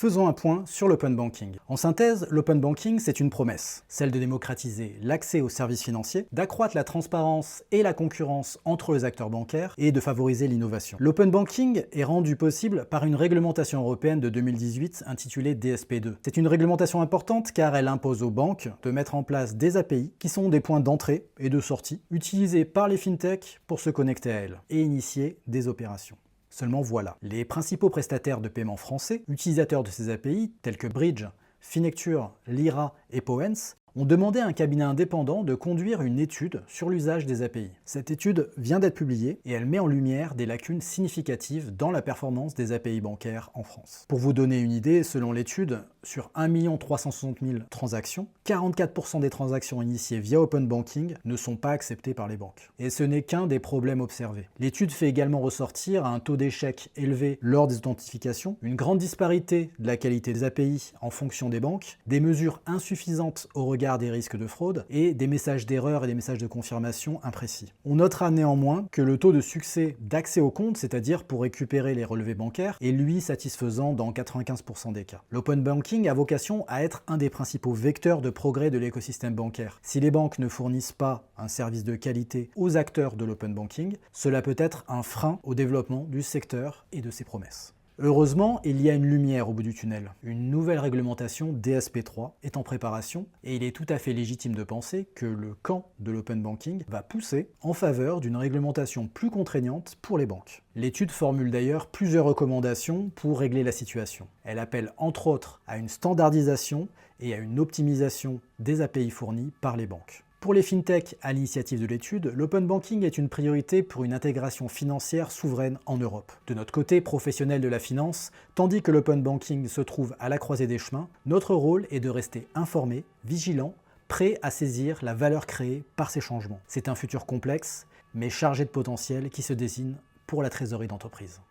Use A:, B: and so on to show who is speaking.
A: Faisons un point sur l'open banking. En synthèse, l'open banking, c'est une promesse, celle de démocratiser l'accès aux services financiers, d'accroître la transparence et la concurrence entre les acteurs bancaires et de favoriser l'innovation. L'open banking est rendu possible par une réglementation européenne de 2018 intitulée DSP2. C'est une réglementation importante car elle impose aux banques de mettre en place des API qui sont des points d'entrée et de sortie utilisés par les fintechs pour se connecter à elles et initier des opérations. Seulement voilà, les principaux prestataires de paiement français, utilisateurs de ces API, tels que Bridge, Finecture, Lyra et Powens, ont demandé à un cabinet indépendant de conduire une étude sur l'usage des API. Cette étude vient d'être publiée et elle met en lumière des lacunes significatives dans la performance des API bancaires en France. Pour vous donner une idée, selon l'étude, sur 1 360 000 transactions, 44% des transactions initiées via Open Banking ne sont pas acceptées par les banques. Et ce n'est qu'un des problèmes observés. L'étude fait également ressortir un taux d'échec élevé lors des authentifications, une grande disparité de la qualité des API en fonction des banques, des mesures insuffisantes au regard des risques de fraude et des messages d'erreur et des messages de confirmation imprécis. On notera néanmoins que le taux de succès d'accès au compte, c'est-à-dire pour récupérer les relevés bancaires, est lui satisfaisant dans 95% des cas. L'open banking a vocation à être un des principaux vecteurs de progrès de l'écosystème bancaire. Si les banques ne fournissent pas un service de qualité aux acteurs de l'open banking, cela peut être un frein au développement du secteur et de ses promesses. Heureusement, il y a une lumière au bout du tunnel. Une nouvelle réglementation DSP3 est en préparation et il est tout à fait légitime de penser que le camp de l'open banking va pousser en faveur d'une réglementation plus contraignante pour les banques. L'étude formule d'ailleurs plusieurs recommandations pour régler la situation. Elle appelle entre autres à une standardisation et à une optimisation des API fournies par les banques. Pour les fintechs à l'initiative de l'étude, l'open banking est une priorité pour une intégration financière souveraine en Europe. De notre côté professionnel de la finance, tandis que l'open banking se trouve à la croisée des chemins, notre rôle est de rester informé, vigilant, prêt à saisir la valeur créée par ces changements. C'est un futur complexe, mais chargé de potentiel qui se dessine pour la trésorerie d'entreprise.